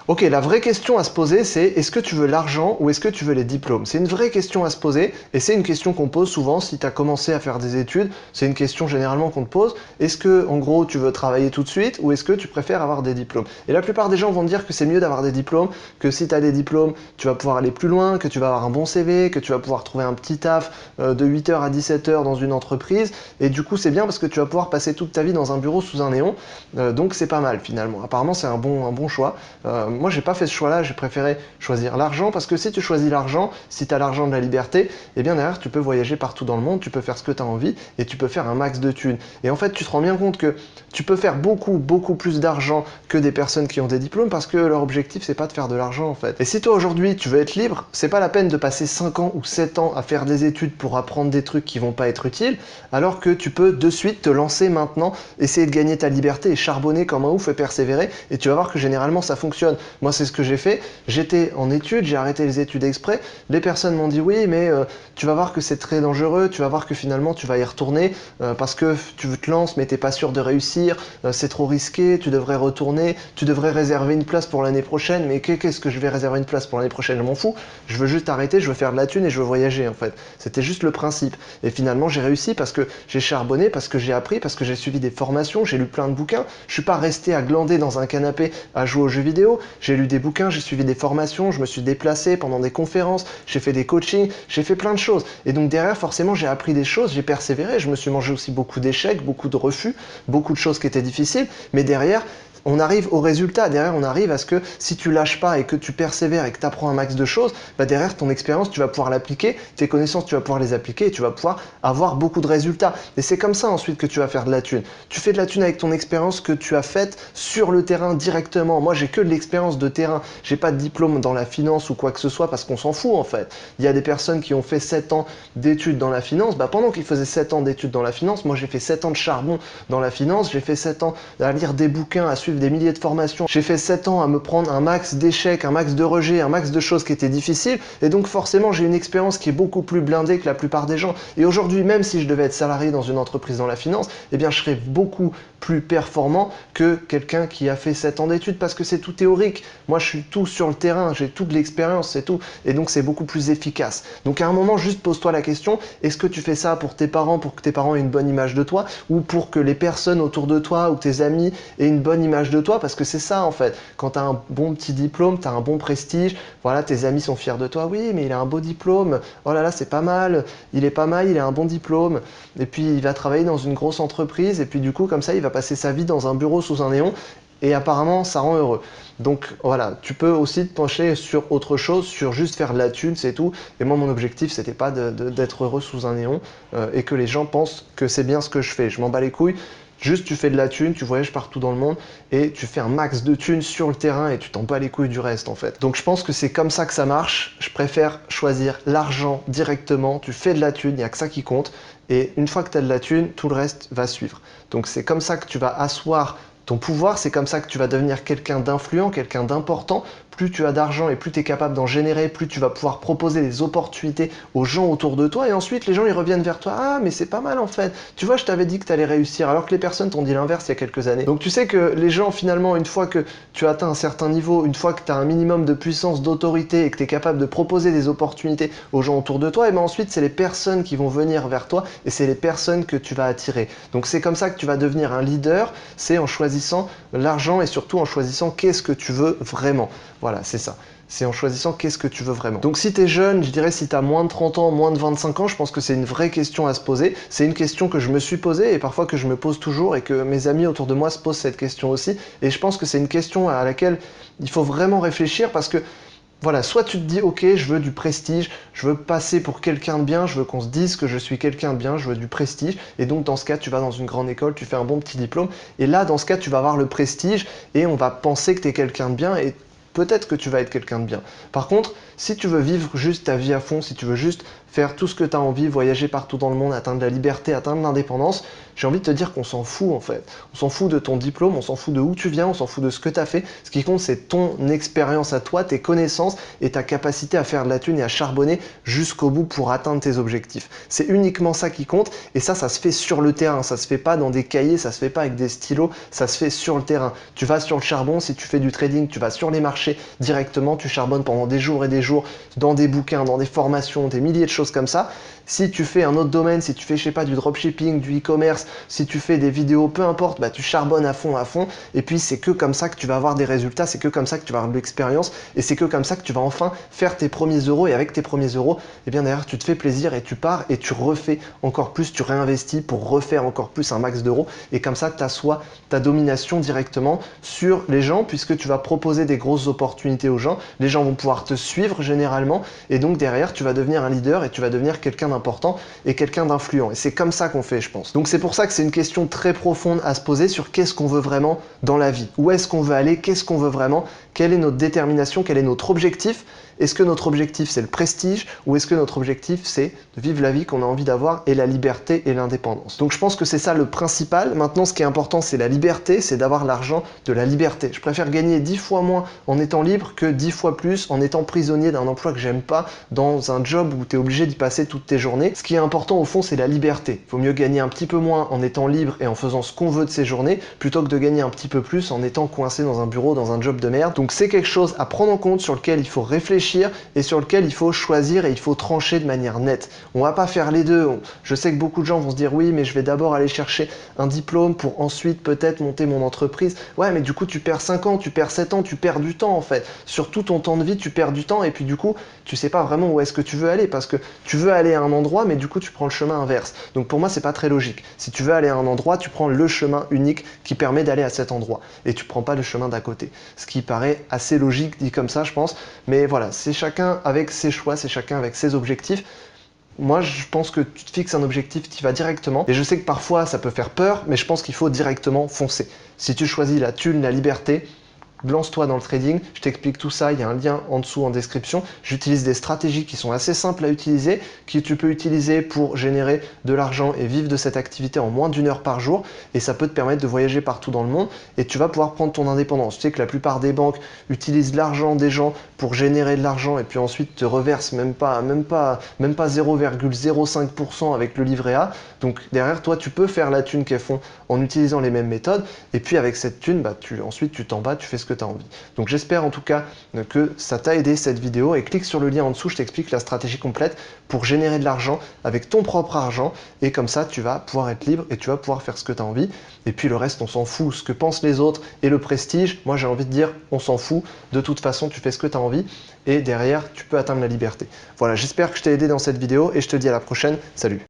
Ok, la vraie question à se poser, c'est est-ce que tu veux l'argent ou est-ce que tu veux les diplômes? C'est une vraie question à se poser et c'est une question qu'on pose souvent si tu as commencé à faire des études. C'est une question généralement qu'on te pose. Est-ce que, en gros, tu veux travailler tout de suite ou est-ce que tu préfères avoir des diplômes? Et la plupart des gens vont te dire que c'est mieux d'avoir des diplômes, que si tu as des diplômes, tu vas pouvoir aller plus loin, que tu vas avoir un bon CV, que tu vas pouvoir trouver un petit taf de 8h à 17h dans une entreprise. Et du coup, c'est bien parce que tu vas pouvoir passer toute ta vie dans un bureau sous un néon. Donc c'est pas mal finalement. Apparemment, c'est un bon choix. Moi, j'ai pas fait ce choix-là, j'ai préféré choisir l'argent parce que si tu choisis l'argent, si tu as l'argent de la liberté, eh bien derrière, tu peux voyager partout dans le monde, tu peux faire ce que tu as envie et tu peux faire un max de thunes. Et en fait, tu te rends bien compte que tu peux faire beaucoup plus d'argent que des personnes qui ont des diplômes parce que leur objectif, c'est pas de faire de l'argent en fait. Et si toi aujourd'hui, tu veux être libre, c'est pas la peine de passer 5 ans ou 7 ans à faire des études pour apprendre des trucs qui vont pas être utiles, alors que tu peux de suite te lancer maintenant, essayer de gagner ta liberté et charbonner comme un ouf et persévérer et tu vas voir que généralement ça fonctionne. Moi, c'est ce que j'ai fait. J'étais en études, j'ai arrêté les études exprès. Les personnes m'ont dit oui, mais tu vas voir que c'est très dangereux, tu vas voir que finalement tu vas y retourner parce que tu te lances, mais t'es pas sûr de réussir, c'est trop risqué, tu devrais retourner, tu devrais réserver une place pour l'année prochaine. Mais qu'est-ce que je vais réserver une place pour l'année prochaine? Je m'en fous. Je veux juste arrêter, je veux faire de la thune et je veux voyager en fait. C'était juste le principe. Et finalement, j'ai réussi parce que j'ai charbonné, parce que j'ai appris, parce que j'ai suivi des formations, j'ai lu plein de bouquins. Je suis pas resté à glander dans un canapé à jouer aux jeux vidéo. J'ai lu des bouquins, j'ai suivi des formations, je me suis déplacé pendant des conférences, j'ai fait des coachings, j'ai fait plein de choses. Et donc derrière, forcément, j'ai appris des choses, j'ai persévéré, je me suis mangé aussi beaucoup d'échecs, beaucoup de refus, beaucoup de choses qui étaient difficiles. Mais derrière, on arrive au résultat. Derrière, on arrive à ce que si tu lâches pas et que tu persévères et que tu apprends un max de choses, bah derrière ton expérience, tu vas pouvoir l'appliquer, tes connaissances, tu vas pouvoir les appliquer et tu vas pouvoir avoir beaucoup de résultats. Et c'est comme ça ensuite que tu vas faire de la thune. Tu fais de la thune avec ton expérience que tu as faite sur le terrain directement. Moi, j'ai que de l'expérience de terrain. J'ai pas de diplôme dans la finance ou quoi que ce soit parce qu'on s'en fout en fait. Il y a des personnes qui ont fait 7 ans d'études dans la finance. Bah, pendant qu'ils faisaient 7 ans d'études dans la finance, moi j'ai fait 7 ans de charbon dans la finance. J'ai fait 7 ans à lire des bouquins, à suivre des milliers de formations. J'ai fait 7 ans à me prendre un max d'échecs, un max de rejets, un max de choses qui étaient difficiles. Et donc forcément, j'ai une expérience qui est beaucoup plus blindée que la plupart des gens. Et aujourd'hui, même si je devais être salarié dans une entreprise dans la finance, eh bien je serais beaucoup plus performant que quelqu'un qui a fait 7 ans d'études parce que c'est tout théorique. Moi, je suis tout sur le terrain, j'ai toute l'expérience, c'est tout. Et donc, c'est beaucoup plus efficace. Donc, à un moment, juste pose-toi la question, est-ce que tu fais ça pour tes parents, pour que tes parents aient une bonne image de toi, ou pour que les personnes autour de toi ou tes amis aient une bonne image de toi? Parce que c'est ça, en fait. Quand tu as un bon petit diplôme, tu as un bon prestige, voilà, tes amis sont fiers de toi. Oui, mais il a un beau diplôme. Oh là là, c'est pas mal. Il est pas mal, il a un bon diplôme. Et puis, il va travailler dans une grosse entreprise. Et puis, du coup, comme ça, il va passer sa vie dans un bureau sous un néon et apparemment ça rend heureux. Donc voilà, tu peux aussi te pencher sur autre chose, sur juste faire de la thune, c'est tout. Et moi mon objectif c'était pas d'être heureux sous un néon et que les gens pensent que c'est bien ce que je fais. Je m'en bats les couilles. Juste tu fais de la thune, tu voyages partout dans le monde et tu fais un max de thunes sur le terrain et tu t'en bats les couilles du reste en fait. Donc je pense que c'est comme ça que ça marche. Je préfère choisir l'argent directement. Tu fais de la thune, il n'y a que ça qui compte. Et une fois que tu as de la thune, tout le reste va suivre. Donc c'est comme ça que tu vas asseoir ton pouvoir, c'est comme ça que tu vas devenir quelqu'un d'influent, quelqu'un d'important. Plus tu as d'argent et plus tu es capable d'en générer, plus tu vas pouvoir proposer des opportunités aux gens autour de toi. Et ensuite, les gens, ils reviennent vers toi. Ah, mais c'est pas mal en fait. Tu vois, je t'avais dit que tu allais réussir, alors que les personnes t'ont dit l'inverse il y a quelques années. Donc tu sais que les gens, finalement, une fois que tu atteins un certain niveau, une fois que tu as un minimum de puissance, d'autorité et que tu es capable de proposer des opportunités aux gens autour de toi, et bien ensuite, c'est les personnes qui vont venir vers toi et c'est les personnes que tu vas attirer. Donc c'est comme ça que tu vas devenir un leader, c'est en choisissant l'argent et surtout en choisissant qu'est-ce que tu veux vraiment. Voilà, c'est ça. C'est en choisissant qu'est-ce que tu veux vraiment. Donc si tu es jeune, je dirais si tu as moins de 30 ans, moins de 25 ans, je pense que c'est une vraie question à se poser. C'est une question que je me suis posée et parfois que je me pose toujours et que mes amis autour de moi se posent cette question aussi. Et je pense que c'est une question à laquelle il faut vraiment réfléchir parce que voilà, soit tu te dis ok, je veux du prestige, je veux passer pour quelqu'un de bien, je veux qu'on se dise que je suis quelqu'un de bien, je veux du prestige, et donc dans ce cas tu vas dans une grande école, tu fais un bon petit diplôme, et là dans ce cas tu vas avoir le prestige et on va penser que tu es quelqu'un de bien et peut-être que tu vas être quelqu'un de bien. Par contre, si tu veux vivre juste ta vie à fond, si tu veux juste faire tout ce que tu as envie, voyager partout dans le monde, atteindre la liberté, atteindre l'indépendance, j'ai envie de te dire qu'on s'en fout en fait. On s'en fout de ton diplôme, on s'en fout de où tu viens, on s'en fout de ce que tu as fait. Ce qui compte, c'est ton expérience à toi, tes connaissances et ta capacité à faire de la thune et à charbonner jusqu'au bout pour atteindre tes objectifs. C'est uniquement ça qui compte et ça se fait sur le terrain. Ça se fait pas dans des cahiers, ça se fait pas avec des stylos, ça se fait sur le terrain. Tu vas sur le charbon, si tu fais du trading, tu vas sur les marchés directement, tu charbonnes pendant des jours et des jours dans des bouquins, dans des formations, des milliers de choses comme ça. Si tu fais un autre domaine, si tu fais, je sais pas, du dropshipping, du e-commerce, si tu fais des vidéos, peu importe, bah, tu charbonnes à fond, et puis c'est que comme ça que tu vas avoir des résultats, c'est que comme ça que tu vas avoir de l'expérience, et c'est que comme ça que tu vas enfin faire tes premiers euros, et avec tes premiers euros, eh bien derrière, tu te fais plaisir, et tu pars, et tu refais encore plus, tu réinvestis pour refaire encore plus un max d'euros, et comme ça, tu assois ta domination directement sur les gens, puisque tu vas proposer des grosses opportunités aux gens, les gens vont pouvoir te suivre généralement, et donc derrière, tu vas devenir un leader, et tu vas devenir quelqu'un important et quelqu'un d'influent. Et c'est comme ça qu'on fait, je pense. Donc c'est pour ça que c'est une question très profonde à se poser sur qu'est-ce qu'on veut vraiment dans la vie. Où est-ce qu'on veut aller? Qu'est-ce qu'on veut vraiment? Quelle est notre détermination? Quel est notre objectif? Est-ce que notre objectif c'est le prestige ou est-ce que notre objectif c'est de vivre la vie qu'on a envie d'avoir et la liberté et l'indépendance? Donc je pense que c'est ça le principal. Maintenant ce qui est important c'est la liberté, c'est d'avoir l'argent de la liberté. Je préfère gagner 10 fois moins en étant libre que 10 fois plus en étant prisonnier d'un emploi que j'aime pas, dans un job où tu es obligé d'y passer toutes tes journées. Ce qui est important au fond c'est la liberté. Il vaut mieux gagner un petit peu moins en étant libre et en faisant ce qu'on veut de ses journées plutôt que de gagner un petit peu plus en étant coincé dans un bureau, dans un job de merde. Donc c'est quelque chose à prendre en compte, sur lequel il faut réfléchir et sur lequel il faut choisir et il faut trancher de manière nette. On va pas faire les deux. Je sais que beaucoup de gens vont se dire oui mais je vais d'abord aller chercher un diplôme pour ensuite peut-être monter mon entreprise. Ouais mais du coup tu perds 5 ans, tu perds 7 ans, tu perds du temps en fait. Sur tout ton temps de vie tu perds du temps et puis du coup tu sais pas vraiment où est-ce que tu veux aller parce que tu veux aller à un endroit mais du coup tu prends le chemin inverse. Donc pour moi c'est pas très logique. Si tu veux aller à un endroit tu prends le chemin unique qui permet d'aller à cet endroit et tu prends pas le chemin d'à côté. Ce qui paraît assez logique dit comme ça je pense. Mais voilà, c'est chacun avec ses choix, c'est chacun avec ses objectifs. Moi, je pense que tu te fixes un objectif, tu y vas directement. Et je sais que parfois, ça peut faire peur, mais je pense qu'il faut directement foncer. Si tu choisis la thune, la liberté, lance-toi dans le trading, je t'explique tout ça, il y a un lien en dessous en description. J'utilise des stratégies qui sont assez simples à utiliser, que tu peux utiliser pour générer de l'argent et vivre de cette activité en moins d'1 heure par jour, et ça peut te permettre de voyager partout dans le monde, et tu vas pouvoir prendre ton indépendance. Tu sais que la plupart des banques utilisent l'argent des gens pour générer de l'argent, et puis ensuite te reversent même pas 0,05% avec le livret A, donc derrière toi tu peux faire la thune qu'elles font en utilisant les mêmes méthodes, et puis avec cette thune, bah, ensuite tu t'en bats, tu fais ce que tu as envie. Donc j'espère en tout cas que ça t'a aidé cette vidéo et clique sur le lien en dessous, je t'explique la stratégie complète pour générer de l'argent avec ton propre argent et comme ça tu vas pouvoir être libre et tu vas pouvoir faire ce que tu as envie et puis le reste on s'en fout, ce que pensent les autres et le prestige, moi j'ai envie de dire on s'en fout, de toute façon tu fais ce que tu as envie et derrière tu peux atteindre la liberté. Voilà, j'espère que je t'ai aidé dans cette vidéo et je te dis à la prochaine, salut!